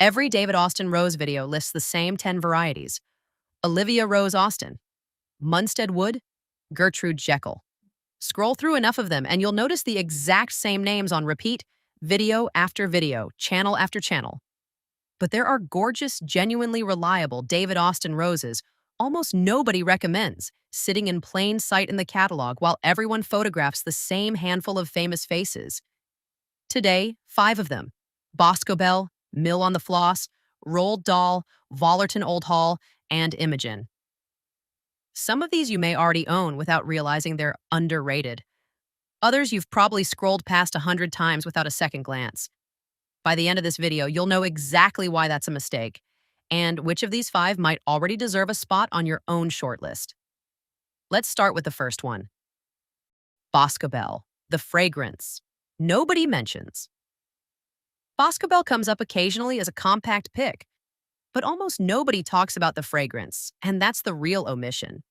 Every David Austin Rose video lists the same 10 varieties. Olivia Rose Austin, Munstead Wood, Gertrude Jekyll. Scroll through enough of them and you'll notice the exact same names on repeat, video after video, channel after channel. But there are gorgeous, genuinely reliable David Austin roses almost nobody recommends, sitting in plain sight in the catalog while everyone photographs the same handful of famous faces. Today, 5 of them: Boscobel, Mill on the Floss, Roald Dahl, Wollerton Old Hall, and Imogen. Some of these you may already own without realizing they're underrated. Others you've probably scrolled past 100 times without a second glance. By the end of this video, you'll know exactly why that's a mistake, and which of these 5 might already deserve a spot on your own shortlist. Let's start with the first one. Boscobel, the fragrance nobody mentions. Boscobel comes up occasionally as a compact pick, but almost nobody talks about the fragrance, and that's the real omission.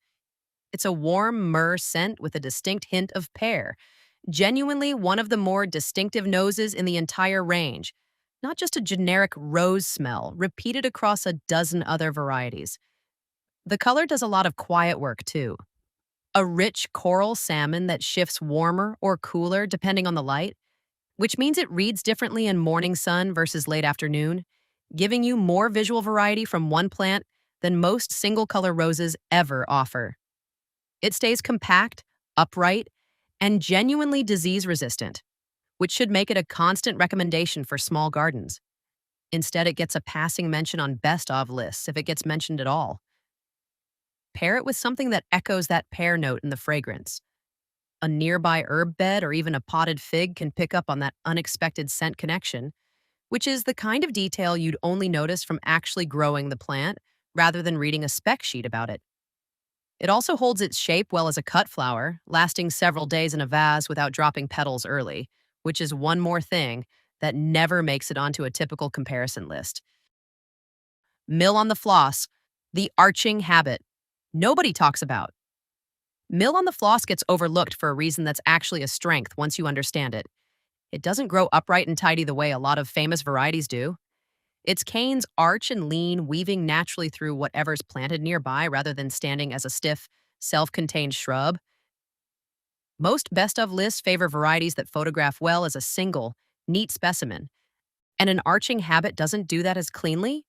It's a warm myrrh scent with a distinct hint of pear, genuinely one of the more distinctive noses in the entire range, not just a generic rose smell repeated across a dozen other varieties. The color does a lot of quiet work, too. A rich coral salmon that shifts warmer or cooler depending on the light, which means it reads differently in morning sun versus late afternoon, giving you more visual variety from one plant than most single-color roses ever offer. It stays compact, upright, and genuinely disease-resistant, which should make it a constant recommendation for small gardens. Instead, it gets a passing mention on best-of lists if it gets mentioned at all. Pair it with something that echoes that pear note in the fragrance. A nearby herb bed or even a potted fig can pick up on that unexpected scent connection, which is the kind of detail you'd only notice from actually growing the plant rather than reading a spec sheet about it. It also holds its shape well as a cut flower, lasting several days in a vase without dropping petals early, which is one more thing that never makes it onto a typical comparison list. Mill on the Floss, the arching habit nobody talks about. Mill on the Floss gets overlooked for a reason that's actually a strength once you understand it. It doesn't grow upright and tidy the way a lot of famous varieties do. Its canes arch and lean, weaving naturally through whatever's planted nearby rather than standing as a stiff, self-contained shrub. Most best-of lists favor varieties that photograph well as a single, neat specimen, and an arching habit doesn't do that as cleanly.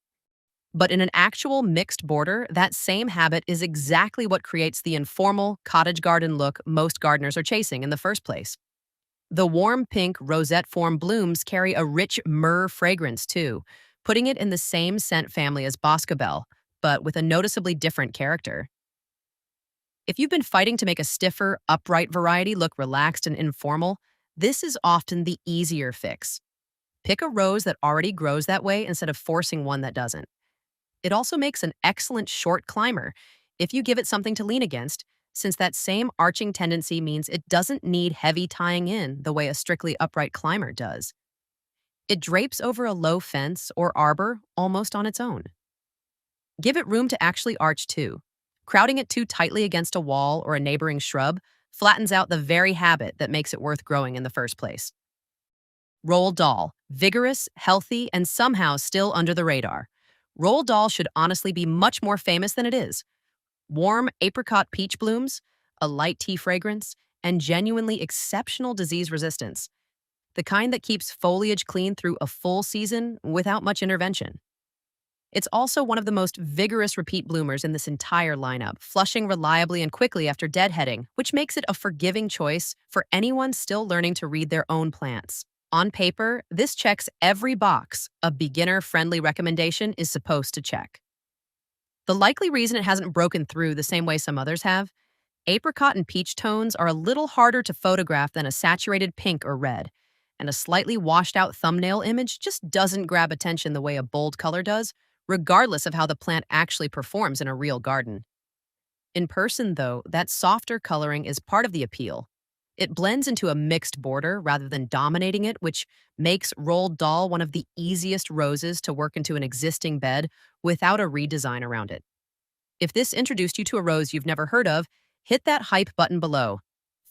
But in an actual mixed border, that same habit is exactly what creates the informal, cottage garden look most gardeners are chasing in the first place. The warm pink rosette-form blooms carry a rich myrrh fragrance too, putting it in the same scent family as Boscobel, but with a noticeably different character. If you've been fighting to make a stiffer, upright variety look relaxed and informal, this is often the easier fix. Pick a rose that already grows that way instead of forcing one that doesn't. It also makes an excellent short climber if you give it something to lean against, since that same arching tendency means it doesn't need heavy tying in the way a strictly upright climber does. It drapes over a low fence or arbor almost on its own. Give it room to actually arch too. Crowding it too tightly against a wall or a neighboring shrub flattens out the very habit that makes it worth growing in the first place. Roald Dahl, vigorous, healthy, and somehow still under the radar. Roald Dahl should honestly be much more famous than it is. Warm apricot peach blooms, a light tea fragrance, and genuinely exceptional disease resistance. The kind that keeps foliage clean through a full season without much intervention. It's also one of the most vigorous repeat bloomers in this entire lineup, flushing reliably and quickly after deadheading, which makes it a forgiving choice for anyone still learning to read their own plants. On paper, this checks every box a beginner-friendly recommendation is supposed to check. The likely reason it hasn't broken through the same way some others have: apricot and peach tones are a little harder to photograph than a saturated pink or red, and a slightly washed-out thumbnail image just doesn't grab attention the way a bold color does, regardless of how the plant actually performs in a real garden. In person, though, that softer coloring is part of the appeal. It blends into a mixed border rather than dominating it, which makes Roald Dahl one of the easiest roses to work into an existing bed without a redesign around it. If this introduced you to a rose you've never heard of, hit that hype button below.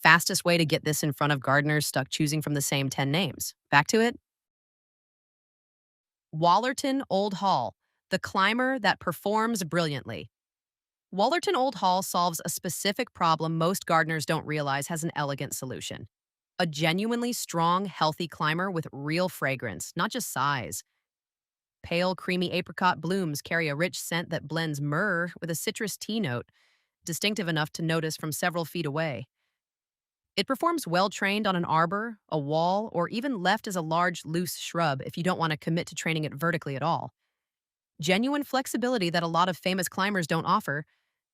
Fastest way to get this in front of gardeners stuck choosing from the same 10 names. Back to it. Wollerton Old Hall, the climber that performs brilliantly. Wollerton Old Hall solves a specific problem most gardeners don't realize has an elegant solution. A genuinely strong, healthy climber with real fragrance, not just size. Pale, creamy apricot blooms carry a rich scent that blends myrrh with a citrus tea note, distinctive enough to notice from several feet away. It performs well trained on an arbor, a wall, or even left as a large, loose shrub if you don't want to commit to training it vertically at all. Genuine flexibility that a lot of famous climbers don't offer,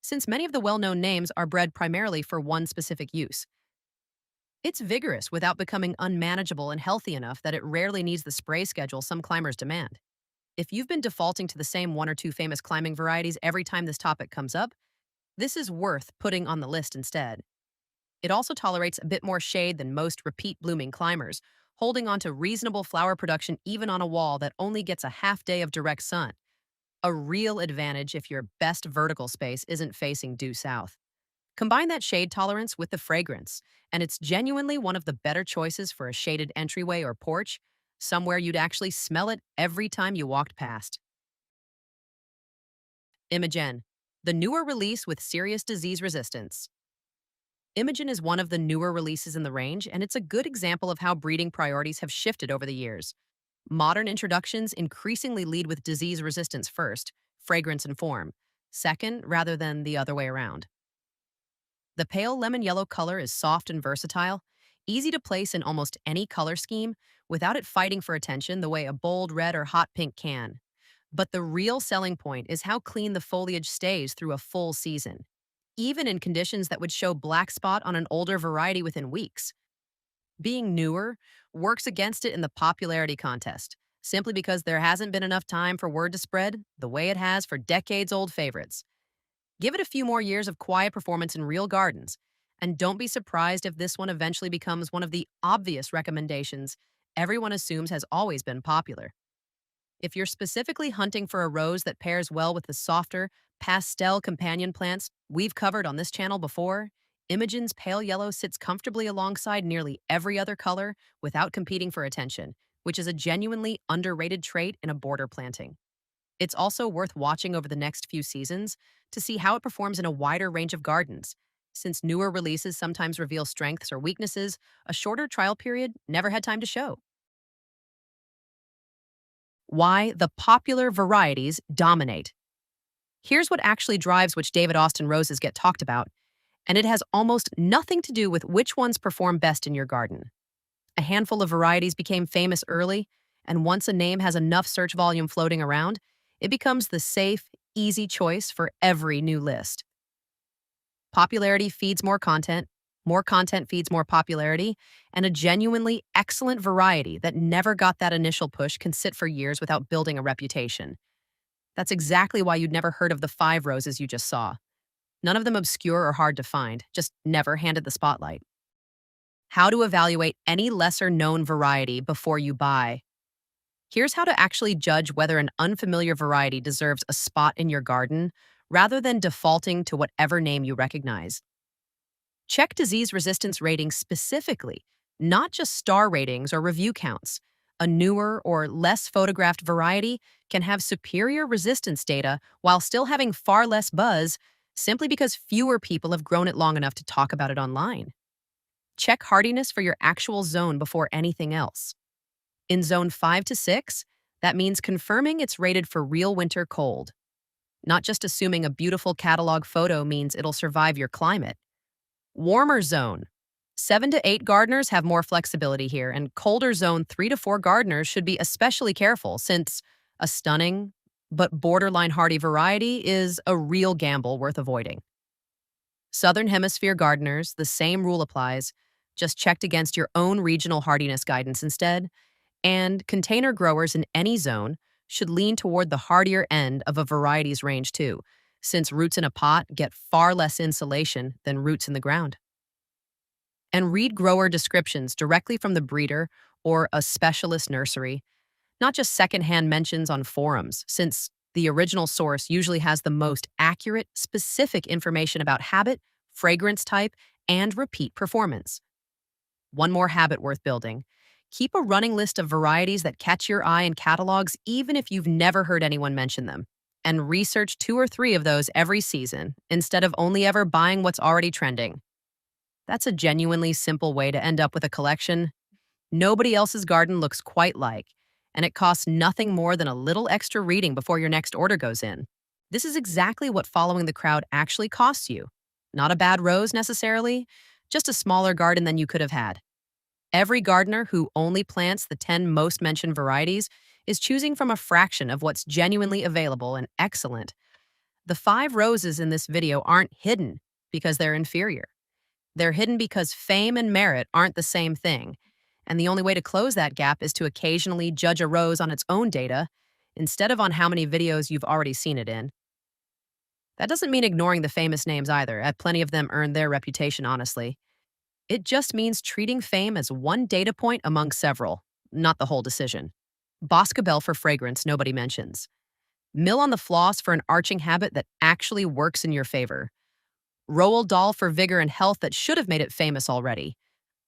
since many of the well known names are bred primarily for one specific use. It's vigorous without becoming unmanageable and healthy enough that it rarely needs the spray schedule some climbers demand. If you've been defaulting to the same one or two famous climbing varieties every time this topic comes up, this is worth putting on the list instead. It also tolerates a bit more shade than most repeat blooming climbers, holding on to reasonable flower production even on a wall that only gets a half day of direct sun. A real advantage if your best vertical space isn't facing due south. Combine that shade tolerance with the fragrance, and it's genuinely one of the better choices for a shaded entryway or porch, somewhere you'd actually smell it every time you walked past. Imogen, the newer release with serious disease resistance. Imogen is one of the newer releases in the range, and it's a good example of how breeding priorities have shifted over the years. Modern introductions increasingly lead with disease resistance first, fragrance and form, second, rather than the other way around. The pale lemon yellow color is soft and versatile, easy to place in almost any color scheme without it fighting for attention the way a bold red or hot pink can. But the real selling point is how clean the foliage stays through a full season, even in conditions that would show black spot on an older variety within weeks. Being newer works against it in the popularity contest, simply because there hasn't been enough time for word to spread the way it has for decades-old favorites. Give it a few more years of quiet performance in real gardens, and don't be surprised if this one eventually becomes one of the obvious recommendations everyone assumes has always been popular. If you're specifically hunting for a rose that pairs well with the softer, pastel companion plants we've covered on this channel before, Imogen's pale yellow sits comfortably alongside nearly every other color without competing for attention, which is a genuinely underrated trait in a border planting. It's also worth watching over the next few seasons to see how it performs in a wider range of gardens. Since newer releases sometimes reveal strengths or weaknesses, a shorter trial period never had time to show. Why the popular varieties dominate. Here's what actually drives which David Austin roses get talked about, and it has almost nothing to do with which ones perform best in your garden. A handful of varieties became famous early, and once a name has enough search volume floating around, it becomes the safe, easy choice for every new list. Popularity feeds more content feeds more popularity, and a genuinely excellent variety that never got that initial push can sit for years without building a reputation. That's exactly why you'd never heard of the 5 roses you just saw. None of them obscure or hard to find, just never handed the spotlight. How to evaluate any lesser-known variety before you buy. Here's how to actually judge whether an unfamiliar variety deserves a spot in your garden, rather than defaulting to whatever name you recognize. Check disease resistance ratings specifically, not just star ratings or review counts. A newer or less photographed variety can have superior resistance data while still having far less buzz, simply because fewer people have grown it long enough to talk about it online. Check hardiness for your actual zone before anything else. In zone 5 to 6, that means confirming it's rated for real winter cold. Not just assuming a beautiful catalog photo means it'll survive your climate. Warmer zone. 7 to 8 gardeners have more flexibility here, and colder zone 3 to 4 gardeners should be especially careful since a stunning but borderline hardy variety is a real gamble worth avoiding. Southern Hemisphere gardeners, the same rule applies, just checked against your own regional hardiness guidance instead, and container growers in any zone should lean toward the hardier end of a variety's range too, since roots in a pot get far less insulation than roots in the ground. And read grower descriptions directly from the breeder or a specialist nursery, not just secondhand mentions on forums, since the original source usually has the most accurate, specific information about habit, fragrance type, and repeat performance. One more habit worth building. Keep a running list of varieties that catch your eye in catalogs, even if you've never heard anyone mention them. And research 2 or 3 of those every season, instead of only ever buying what's already trending. That's a genuinely simple way to end up with a collection nobody else's garden looks quite like, and it costs nothing more than a little extra reading before your next order goes in. This is exactly what following the crowd actually costs you. Not a bad rose necessarily, just a smaller garden than you could have had. Every gardener who only plants the 10 most mentioned varieties is choosing from a fraction of what's genuinely available and excellent. The 5 roses in this video aren't hidden because they're inferior. They're hidden because fame and merit aren't the same thing. And the only way to close that gap is to occasionally judge a rose on its own data instead of on how many videos you've already seen it in. That doesn't mean ignoring the famous names either, as plenty of them earned their reputation honestly. It just means treating fame as one data point among several, not the whole decision. Boscobel for fragrance nobody mentions. Mill on the floss for an arching habit that actually works in your favor. Roald Dahl for vigor and health that should have made it famous already.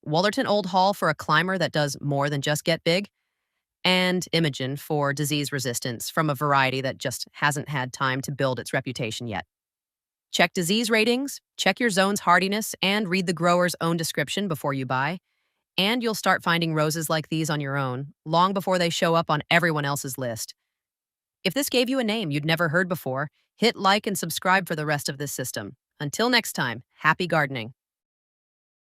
Wollerton Old Hall for a climber that does more than just get big. And Imogen for disease resistance from a variety that just hasn't had time to build its reputation yet. Check disease ratings, check your zone's hardiness, and read the grower's own description before you buy. And you'll start finding roses like these on your own, long before they show up on everyone else's list. If this gave you a name you'd never heard before, hit like and subscribe for the rest of this system. Until next time, happy gardening.